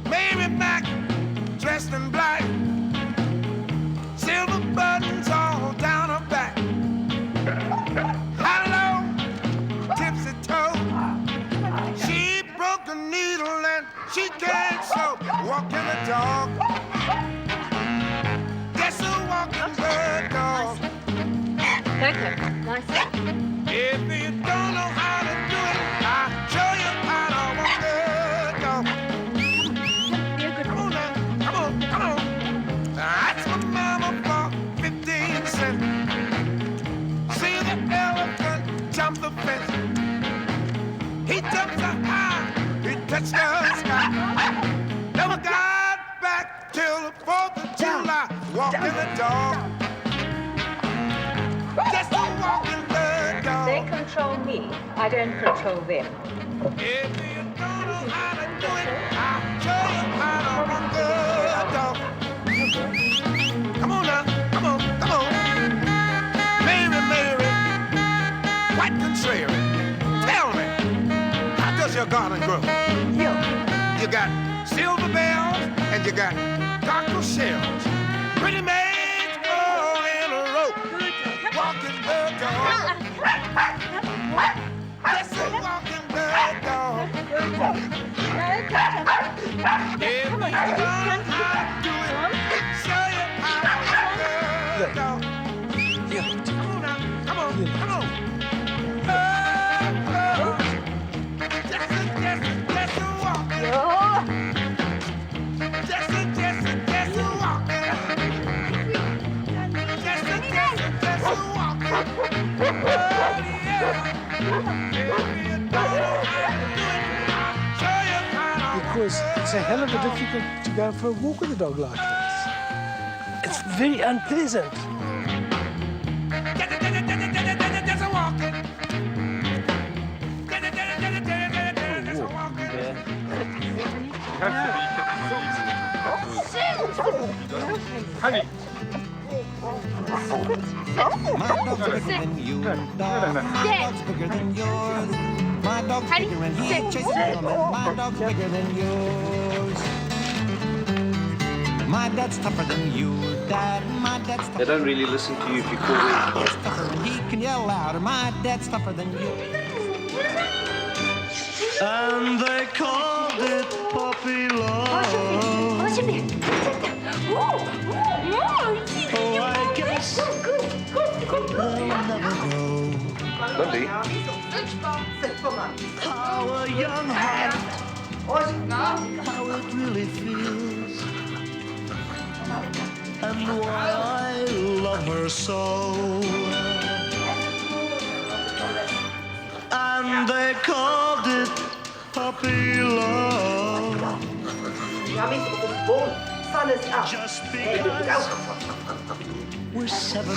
Mary Mac, dressed in black, silver buttons all down her back. Hello, tipsy toe. She broke a needle and she can't sew. Walking the dog. Guess who walking the dog? Okay, nice. If you don't know how to do it, I'll show you how to walk the dog. Be a good Come on now, come on, come on. That's my mama for 15 cents. See the elephant jump the fence. He jumps so high, he touched the sky. Never got back till the 4th of July. Walking the dog. Just a walking the dog. They control me. I don't control them. If you don't know how to do it, I'll show you how to walk the dog. Come on now, come on, come on. Mary, Mary, quite contrary. Tell me, how does your garden grow? You got silver bells and you got cockle shells. Pretty maids all in a row. Walking the dog. Just a walking the dog. If you don't know how to do it, show you how to walk the dog. Come on now, come on, come on. Just a walk. Just a walk. Because it's a hell of a difficult to go for a walk with a dog like this. It's very unpleasant. Honey. My dog's bigger than you. My dog's bigger than yours. My dog's bigger and he chases them. My dog's bigger than yours. My dad's tougher than you, Dad. My dad's tougher. They don't really listen to you if you call them. He's tougher and he can yell louder. My dad's tougher than you. And they called it puppy love. Oh, I guess they'll never know Lindy, how a young heart, how it really feels, and why I love her so. And they called it puppy love. Just because we're 17.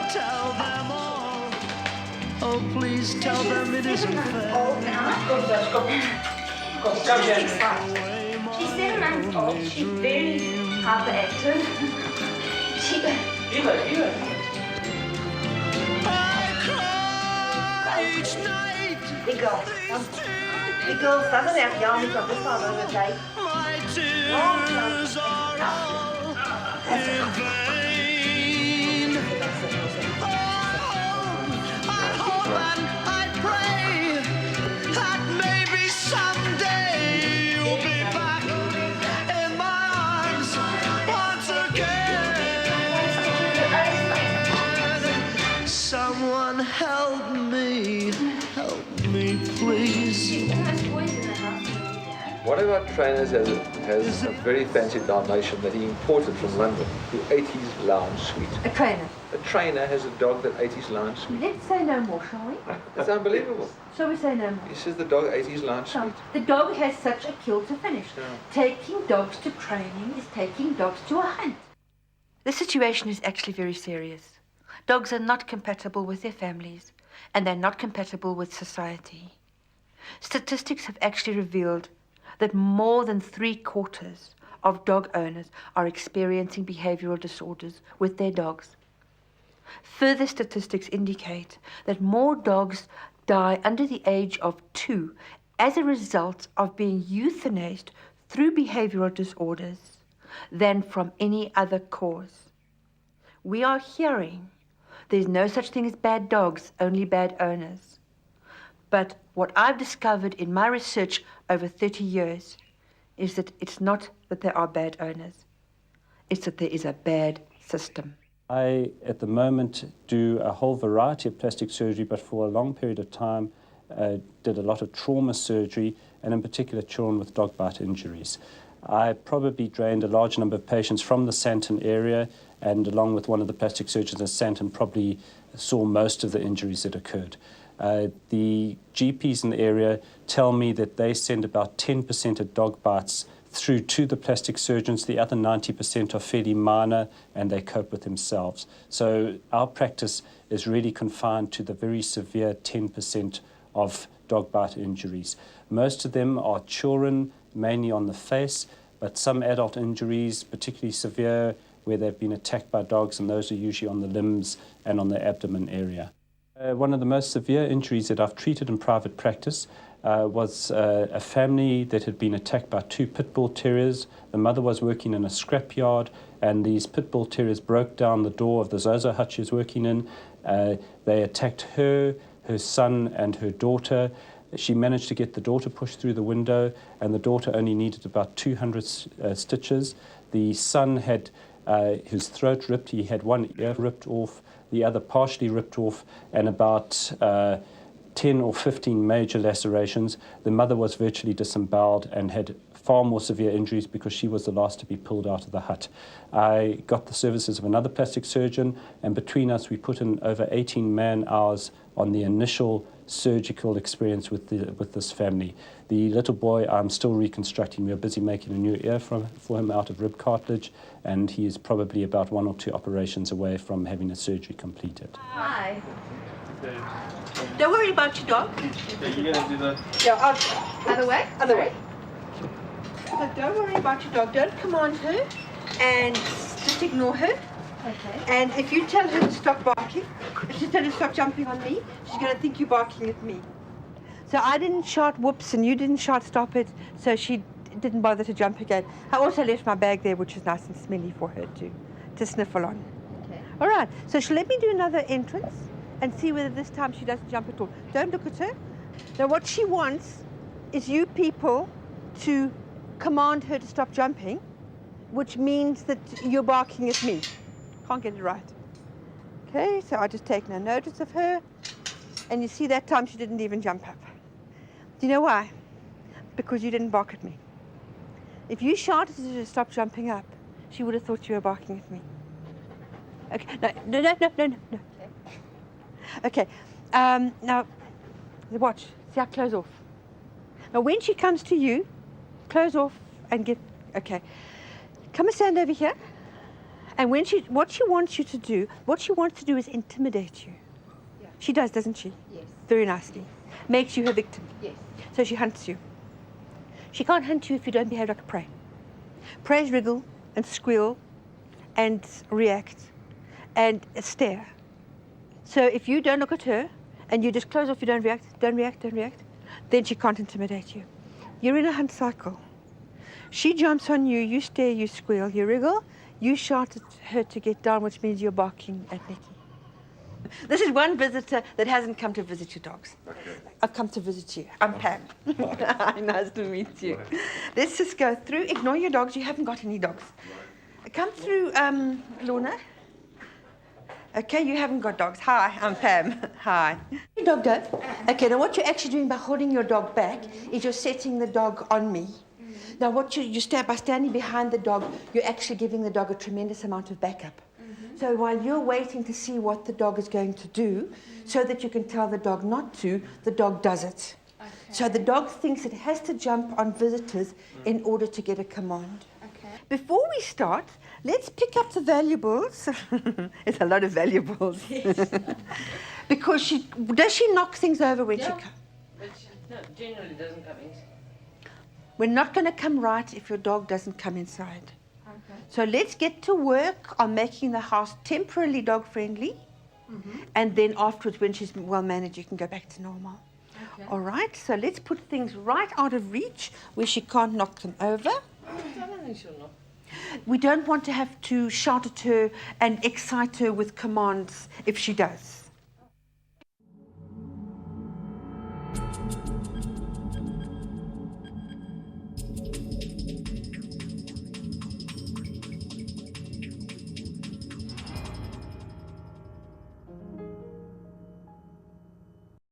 Tell them all. Oh, please tell them it isn't fair. She's 7 months old. She's very hyperactive. I cry each night. The girls doesn't have young from this time of the day. My tears are all in vain. Oh, I hope and I pray that maybe someday you'll be back in my arms once again. Someone help me, please. one of our trainers has a very fancy Dalmatian that he imported from London who ate his lounge suite. A trainer. A trainer has a dog that ate his lounge suite. Let's say no more, shall we? It's unbelievable. Shall we say no more? He says the dog ate his lounge No. suite. The dog has such a kill to finish. Yeah. Taking dogs to training is taking dogs to a hunt. The situation is actually very serious. Dogs are not compatible with their families, and they're not compatible with society. Statistics have actually revealed that more than 3/4 of dog owners are experiencing behavioral disorders with their dogs. Further statistics indicate that more dogs die under the age of 2 as a result of being euthanized through behavioral disorders than from any other cause. We are hearing there's no such thing as bad dogs, only bad owners. But what I've discovered in my research over 30 years is that it's not that there are bad owners, it's that there is a bad system. I, at the moment, do a whole variety of plastic surgery, but for a long period of time did a lot of trauma surgery, and in particular children with dog bite injuries. I probably drained a large number of patients from the Santon area, and along with one of the plastic surgeons in Santon, probably saw most of the injuries that occurred. The GPs in the area tell me that they send about 10% of dog bites through to the plastic surgeons. The other 90% are fairly minor and they cope with themselves. So our practice is really confined to the very severe 10% of dog bite injuries. Most of them are children, mainly on the face, but some adult injuries, particularly severe, where they've been attacked by dogs, and those are usually on the limbs and on the abdomen area. One of the most severe injuries that I've treated in private practice was a family that had been attacked by 2 pit bull terriers. The mother was working in a scrapyard, and these pit bull terriers broke down the door of the Zozo hut she was working in. They attacked her, her son, and her daughter. She managed to get the daughter pushed through the window, and the daughter only needed about 200 stitches. The son had his throat ripped. He had one ear ripped off, the other partially ripped off, and about 10 or 15 major lacerations. The mother was virtually disemboweled and had far more severe injuries because she was the last to be pulled out of the hut. I got the services of another plastic surgeon, and between us we put in over 18 man-hours on the initial surgical experience with this family. The little boy I'm still reconstructing. We're busy making a new ear for him out of rib cartilage, and he is probably about 1 or 2 operations away from having a surgery completed. Hi. Don't worry about your dog. Okay, you're going to do the... Yeah, Other way? other way. So don't worry about your dog. Don't command her and just ignore her. Okay. And if you tell her to stop barking, if you tell her to stop jumping on me, she's going to think you're barking at me. So I didn't shout whoops and you didn't shout stop it, so she didn't bother to jump again. I also left my bag there, which is nice and smelly for her to sniffle on. Okay. All right, so let me do another entrance and see whether this time she doesn't jump at all. Don't look at her. Now what she wants is you people to command her to stop jumping, which means that you're barking at me. Can't get it right. Okay, so I just take no notice of her, and you see that time she didn't even jump up. Do you know why? Because you didn't bark at me. If you shouted at her to stop jumping up, she would have thought you were barking at me. Okay, no. Okay, now, watch, see how close off. Now when she comes to you, close off and get, okay. Come and stand over here. And what she wants you to do, what she wants to do is intimidate you. Yeah. She does, doesn't she? Yes. Very nicely. Makes you her victim. Yes. So she hunts you. She can't hunt you if you don't behave like a prey. Preys wriggle and squeal and react and stare. So if you don't look at her and you just close off, you don't react, then she can't intimidate you. You're in a hunt cycle. She jumps on you, you stare, you squeal, you wriggle, you shout at her to get down, which means you're barking at Nikki. This is one visitor that hasn't come to visit your dogs. Okay. I've come to visit you. I'm Pam. Nice to meet you. Let's just go through. Ignore your dogs. You haven't got any dogs. Come through, Lorna. Okay, you haven't got dogs. Hi, I'm Pam. Hi. Your dog don't. Okay, now what you're actually doing by holding your dog back is you're setting the dog on me. Now, what by standing behind the dog, you're actually giving the dog a tremendous amount of backup. Mm-hmm. So while you're waiting to see what the dog is going to do, so that you can tell the dog not to, the dog does it. Okay. So the dog thinks it has to jump on visitors in order to get a command. Okay. Before we start, let's pick up the valuables. It's a lot of valuables. Because does she knock things over when she comes? But no, generally doesn't come in. We're not going to come right if your dog doesn't come inside. Okay. So let's get to work on making the house temporarily dog friendly. Mm-hmm. And then afterwards, when she's well managed, you can go back to normal. All right, so let's put things right out of reach where she can't knock them over. We don't want to have to shout at her and excite her with commands if she does.